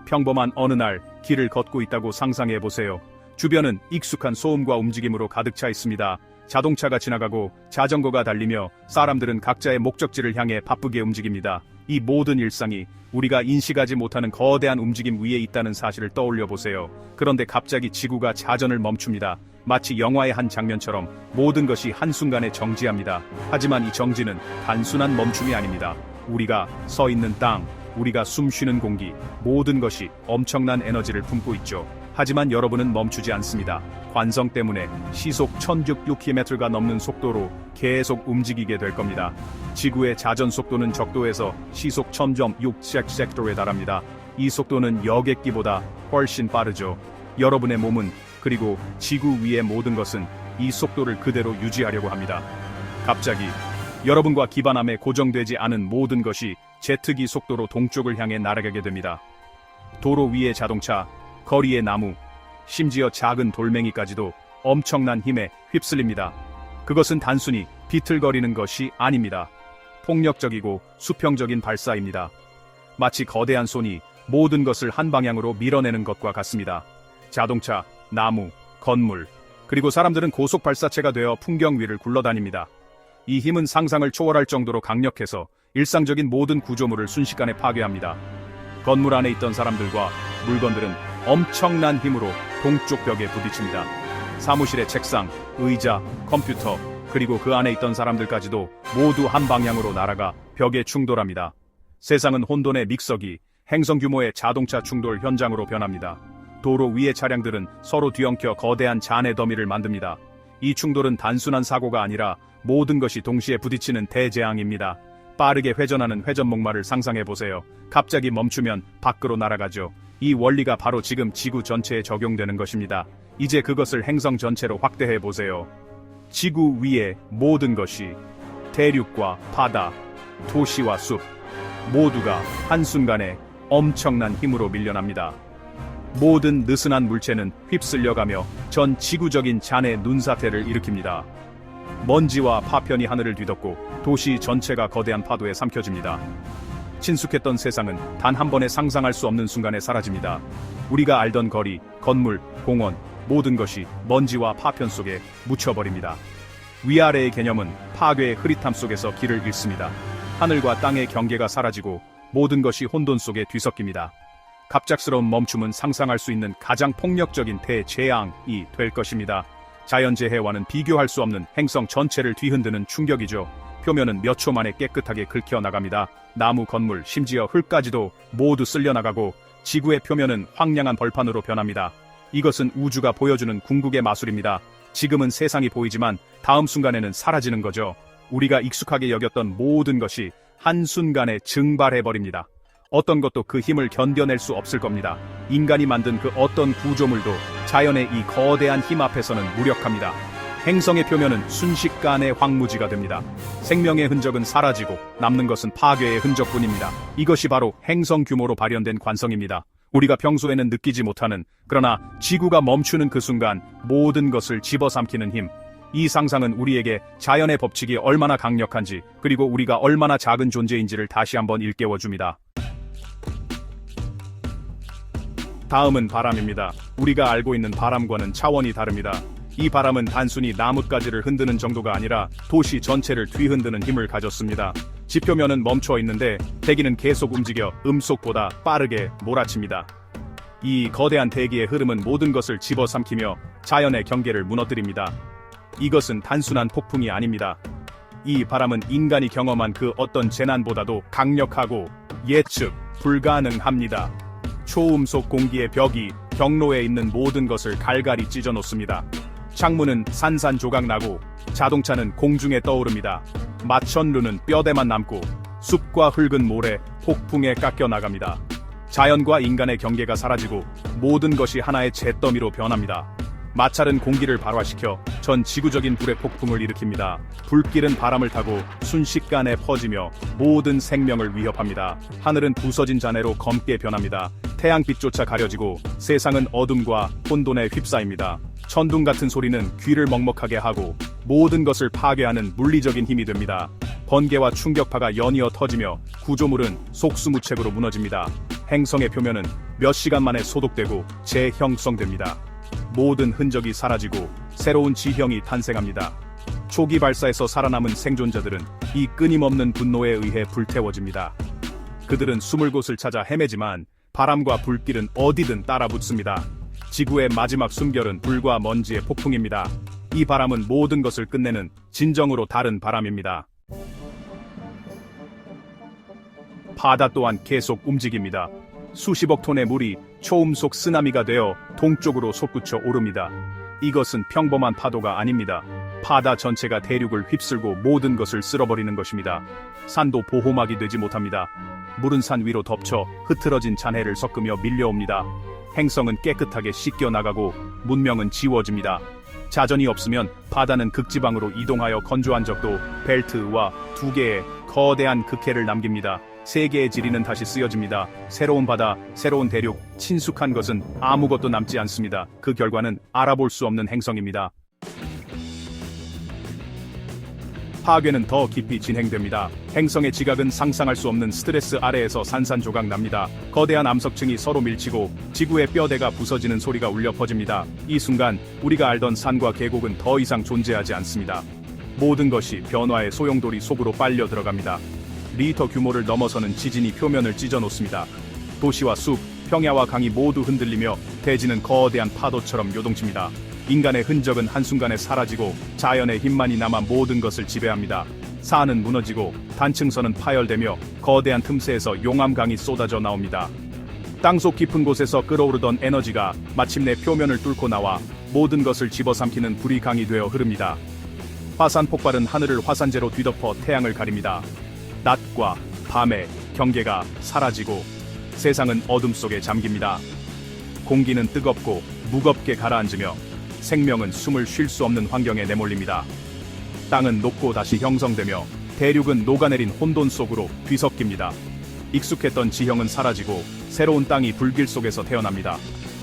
평범한 어느 날 길을 걷고 있다고 상상해 보세요. 주변은 익숙한 소음과 움직임으로 가득 차 있습니다. 자동차가 지나가고 자전거가 달리며 사람들은 각자의 목적지를 향해 바쁘게 움직입니다. 이 모든 일상이 우리가 인식하지 못하는 거대한 움직임 위에 있다는 사실을 떠올려 보세요. 그런데 갑자기 지구가 자전을 멈춥니다. 마치 영화의 한 장면처럼 모든 것이 한순간에 정지합니다. 하지만 이 정지는 단순한 멈춤이 아닙니다. 우리가 서 있는 땅, 우리가 숨 쉬는 공기, 모든 것이 엄청난 에너지를 품고 있죠. 하지만 여러분은 멈추지 않습니다. 관성 때문에 시속 1606km가 넘는 속도로 계속 움직이게 될 겁니다. 지구의 자전 속도는 적도에서 시속 1000.6km에 달합니다. 이 속도는 여객기보다 훨씬 빠르죠. 여러분의 몸은, 그리고 지구 위의 모든 것은 이 속도를 그대로 유지하려고 합니다. 갑자기 여러분과 기반함에 고정되지 않은 모든 것이 제트기 속도로 동쪽을 향해 날아가게 됩니다. 도로 위의 자동차, 거리의 나무, 심지어 작은 돌멩이까지도 엄청난 힘에 휩쓸립니다. 그것은 단순히 비틀거리는 것이 아닙니다. 폭력적이고 수평적인 발사입니다. 마치 거대한 손이 모든 것을 한 방향으로 밀어내는 것과 같습니다. 자동차, 나무, 건물, 그리고 사람들은 고속 발사체가 되어 풍경 위를 굴러다닙니다. 이 힘은 상상을 초월할 정도로 강력해서 일상적인 모든 구조물을 순식간에 파괴합니다. 건물 안에 있던 사람들과 물건들은 엄청난 힘으로 동쪽 벽에 부딪힙니다. 사무실의 책상, 의자, 컴퓨터, 그리고 그 안에 있던 사람들까지도 모두 한 방향으로 날아가 벽에 충돌합니다. 세상은 혼돈의 믹서기, 행성 규모의 자동차 충돌 현장으로 변합니다. 도로 위의 차량들은 서로 뒤엉켜 거대한 잔해 더미를 만듭니다. 이 충돌은 단순한 사고가 아니라 모든 것이 동시에 부딪히는 대재앙입니다. 빠르게 회전하는 회전목마를 상상해보세요. 갑자기 멈추면 밖으로 날아가죠. 이 원리가 바로 지금 지구 전체에 적용되는 것입니다. 이제 그것을 행성 전체로 확대해보세요. 지구 위의 모든 것이, 대륙과 바다, 도시와 숲, 모두가 한순간에 엄청난 힘으로 밀려납니다. 모든 느슨한 물체는 휩쓸려가며 전 지구적인 잔해 눈사태를 일으킵니다. 먼지와 파편이 하늘을 뒤덮고 도시 전체가 거대한 파도에 삼켜집니다. 친숙했던 세상은 단 한 번에 상상할 수 없는 순간에 사라집니다. 우리가 알던 거리, 건물, 공원, 모든 것이 먼지와 파편 속에 묻혀버립니다. 위아래의 개념은 파괴의 흐릿함 속에서 길을 잃습니다. 하늘과 땅의 경계가 사라지고 모든 것이 혼돈 속에 뒤섞입니다. 갑작스러운 멈춤은 상상할 수 있는 가장 폭력적인 대재앙이 될 것입니다. 자연재해와는 비교할 수 없는 행성 전체를 뒤흔드는 충격이죠. 표면은 몇 초 만에 깨끗하게 긁혀나갑니다. 나무, 건물, 심지어 흙까지도 모두 쓸려나가고 지구의 표면은 황량한 벌판으로 변합니다. 이것은 우주가 보여주는 궁극의 마술입니다. 지금은 세상이 보이지만 다음 순간에는 사라지는 거죠. 우리가 익숙하게 여겼던 모든 것이 한순간에 증발해버립니다. 어떤 것도 그 힘을 견뎌낼 수 없을 겁니다. 인간이 만든 그 어떤 구조물도 자연의 이 거대한 힘 앞에서는 무력합니다. 행성의 표면은 순식간에 황무지가 됩니다. 생명의 흔적은 사라지고 남는 것은 파괴의 흔적뿐입니다. 이것이 바로 행성 규모로 발현된 관성입니다. 우리가 평소에는 느끼지 못하는, 그러나 지구가 멈추는 그 순간 모든 것을 집어삼키는 힘. 이 상상은 우리에게 자연의 법칙이 얼마나 강력한지, 그리고 우리가 얼마나 작은 존재인지를 다시 한번 일깨워줍니다. 다음은 바람입니다. 우리가 알고 있는 바람과는 차원이 다릅니다. 이 바람은 단순히 나뭇가지를 흔드는 정도가 아니라 도시 전체를 뒤흔드는 힘을 가졌습니다. 지표면은 멈춰 있는데 대기는 계속 움직여 음속보다 빠르게 몰아칩니다. 이 거대한 대기의 흐름은 모든 것을 집어삼키며 자연의 경계를 무너뜨립니다. 이것은 단순한 폭풍이 아닙니다. 이 바람은 인간이 경험한 그 어떤 재난보다도 강력하고 예측 불가능합니다. 초음속 공기의 벽이 경로에 있는 모든 것을 갈갈이 찢어놓습니다. 창문은 산산조각 나고 자동차는 공중에 떠오릅니다. 마천루는 뼈대만 남고 숲과 흙은 모래, 폭풍에 깎여 나갑니다. 자연과 인간의 경계가 사라지고 모든 것이 하나의 잿더미로 변합니다. 마찰은 공기를 발화시켜 전 지구적인 불의 폭풍을 일으킵니다. 불길은 바람을 타고 순식간에 퍼지며 모든 생명을 위협합니다. 하늘은 부서진 잔해로 검게 변합니다. 태양빛조차 가려지고 세상은 어둠과 혼돈에 휩싸입니다. 천둥 같은 소리는 귀를 먹먹하게 하고 모든 것을 파괴하는 물리적인 힘이 됩니다. 번개와 충격파가 연이어 터지며 구조물은 속수무책으로 무너집니다. 행성의 표면은 몇 시간 만에 소독되고 재형성됩니다. 모든 흔적이 사라지고 새로운 지형이 탄생합니다. 초기 발사에서 살아남은 생존자들은 이 끊임없는 분노에 의해 불태워집니다. 그들은 숨을 곳을 찾아 헤매지만 바람과 불길은 어디든 따라붙습니다. 지구의 마지막 숨결은 불과 먼지의 폭풍입니다. 이 바람은 모든 것을 끝내는 진정으로 다른 바람입니다. 바다 또한 계속 움직입니다. 수십억 톤의 물이 초음 속 쓰나미가 되어 동쪽으로 솟구쳐 오릅니다. 이것은 평범한 파도가 아닙니다. 바다 전체가 대륙을 휩쓸고 모든 것을 쓸어버리는 것입니다. 산도 보호막이 되지 못합니다. 물은 산 위로 덮쳐 흐트러진 잔해를 섞으며 밀려옵니다. 행성은 깨끗하게 씻겨나가고 문명은 지워집니다. 자전이 없으면 바다는 극지방으로 이동하여 건조한 적도 벨트와 2개의 거대한 극해를 남깁니다. 세계의 지리는 다시 쓰여집니다. 새로운 바다, 새로운 대륙, 친숙한 것은 아무것도 남지 않습니다. 그 결과는 알아볼 수 없는 행성입니다. 파괴는 더 깊이 진행됩니다. 행성의 지각은 상상할 수 없는 스트레스 아래에서 산산조각 납니다. 거대한 암석층이 서로 밀치고 지구의 뼈대가 부서지는 소리가 울려 퍼집니다. 이 순간 우리가 알던 산과 계곡은 더 이상 존재하지 않습니다. 모든 것이 변화의 소용돌이 속으로 빨려 들어갑니다. 리터 규모를 넘어서는 지진이 표면을 찢어놓습니다. 도시와 숲, 평야와 강이 모두 흔들리며 대지는 거대한 파도처럼 요동칩니다. 인간의 흔적은 한순간에 사라지고 자연의 힘만이 남아 모든 것을 지배합니다. 산은 무너지고 단층선은 파열되며 거대한 틈새에서 용암강이 쏟아져 나옵니다. 땅속 깊은 곳에서 끓어오르던 에너지가 마침내 표면을 뚫고 나와 모든 것을 집어삼키는 불이 강이 되어 흐릅니다. 화산 폭발은 하늘을 화산재로 뒤덮어 태양을 가립니다. 낮과 밤의 경계가 사라지고 세상은 어둠 속에 잠깁니다. 공기는 뜨겁고 무겁게 가라앉으며 생명은 숨을 쉴 수 없는 환경에 내몰립니다. 땅은 녹고 다시 형성되며 대륙은 녹아내린 혼돈 속으로 뒤섞입니다. 익숙했던 지형은 사라지고 새로운 땅이 불길 속에서 태어납니다.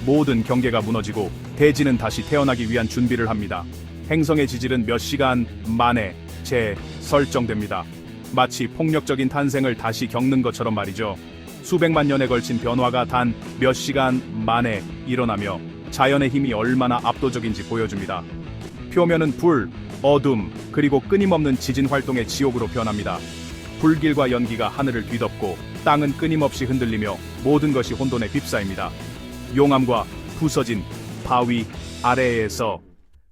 모든 경계가 무너지고 대지는 다시 태어나기 위한 준비를 합니다. 행성의 지질은 몇 시간 만에 재설정됩니다. 마치 폭력적인 탄생을 다시 겪는 것처럼 말이죠. 수백만 년에 걸친 변화가 단 몇 시간 만에 일어나며 자연의 힘이 얼마나 압도적인지 보여줍니다. 표면은 불, 어둠, 그리고 끊임없는 지진 활동의 지옥으로 변합니다. 불길과 연기가 하늘을 뒤덮고 땅은 끊임없이 흔들리며 모든 것이 혼돈에 휩싸입니다. 용암과 부서진 바위 아래에서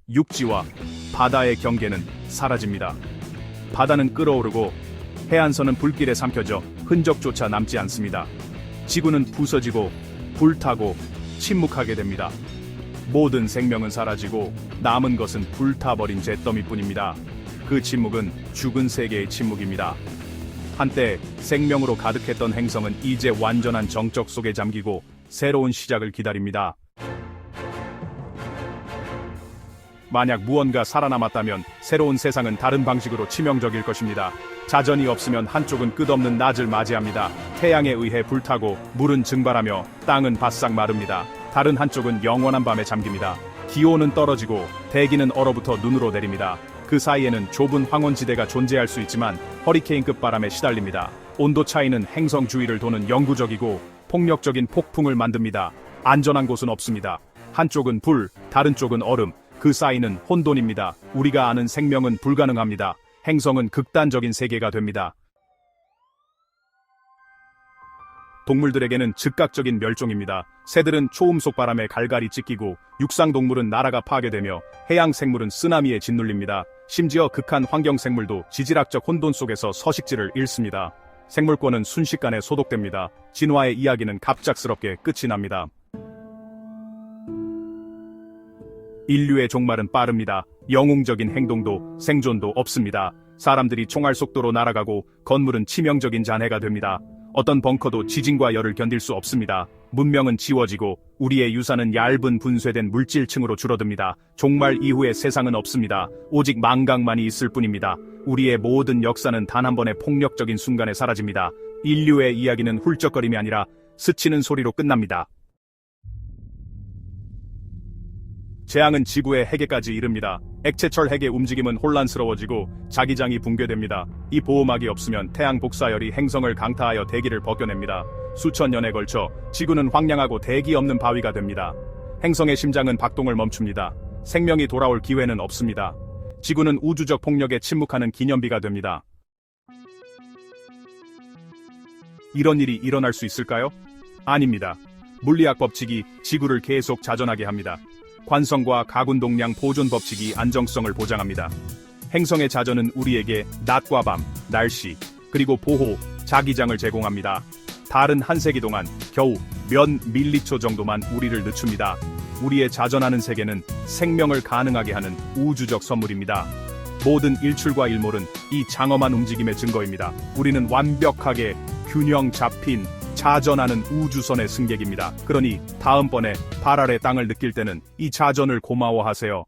육지와 바다의 경계는 사라집니다. 바다는 끓어오르고 해안선은 불길에 삼켜져 흔적조차 남지 않습니다. 지구는 부서지고 불타고 침묵하게 됩니다. 모든 생명은 사라지고 남은 것은 불타버린 잿더미뿐입니다. 그 침묵은 죽은 세계의 침묵입니다. 한때 생명으로 가득했던 행성은 이제 완전한 정적 속에 잠기고 새로운 시작을 기다립니다. 만약 무언가 살아남았다면 새로운 세상은 다른 방식으로 치명적일 것입니다. 자전이 없으면 한쪽은 끝없는 낮을 맞이합니다. 태양에 의해 불타고 물은 증발하며 땅은 바싹 마릅니다. 다른 한쪽은 영원한 밤에 잠깁니다. 기온은 떨어지고 대기는 얼어붙어 눈으로 내립니다. 그 사이에는 좁은 황혼지대가 존재할 수 있지만 허리케인급 바람에 시달립니다. 온도 차이는 행성 주위를 도는 영구적이고 폭력적인 폭풍을 만듭니다. 안전한 곳은 없습니다. 한쪽은 불, 다른 쪽은 얼음, 그 사이는 혼돈입니다. 우리가 아는 생명은 불가능합니다. 행성은 극단적인 세계가 됩니다. 동물들에게는 즉각적인 멸종입니다. 새들은 초음 속 바람에 갈갈이 찢기고 육상 동물은 나라가 파괴되며 해양 생물은 쓰나미에 짓눌립니다. 심지어 극한 환경 생물도 지질학적 혼돈 속에서 서식지를 잃습니다. 생물권은 순식간에 소독됩니다. 진화의 이야기는 갑작스럽게 끝이 납니다. 인류의 종말은 빠릅니다. 영웅적인 행동도 생존도 없습니다. 사람들이 총알 속도로 날아가고 건물은 치명적인 잔해가 됩니다. 어떤 벙커도 지진과 열을 견딜 수 없습니다. 문명은 지워지고 우리의 유산은 얇은 분쇄된 물질층으로 줄어듭니다. 종말 이후의 세상은 없습니다. 오직 망각만이 있을 뿐입니다. 우리의 모든 역사는 단 한 번의 폭력적인 순간에 사라집니다. 인류의 이야기는 훌쩍거림이 아니라 스치는 소리로 끝납니다. 재앙은 지구의 해계까지 이릅니다. 액체철 핵의 움직임은 혼란스러워지고 자기장이 붕괴됩니다. 이 보호막이 없으면 태양 복사열이 행성을 강타하여 대기를 벗겨냅니다. 수천 년에 걸쳐 지구는 황량하고 대기 없는 바위가 됩니다. 행성의 심장은 박동을 멈춥니다. 생명이 돌아올 기회는 없습니다. 지구는 우주적 폭력에 침묵하는 기념비가 됩니다. 이런 일이 일어날 수 있을까요? 아닙니다. 물리학 법칙이 지구를 계속 자전하게 합니다. 관성과 가군동량 보존 법칙이 안정성을 보장합니다. 행성의 자전은 우리에게 낮과 밤, 날씨, 그리고 보호, 자기장을 제공합니다. 달은 한 세기 동안 겨우 몇 밀리초 정도만 우리를 늦춥니다. 우리의 자전하는 세계는 생명을 가능하게 하는 우주적 선물입니다. 모든 일출과 일몰은 이 장엄한 움직임의 증거입니다. 우리는 완벽하게 균형 잡힌 자전하는 우주선의 승객입니다. 그러니 다음번에 발 아래 땅을 느낄 때는 이 자전을 고마워하세요.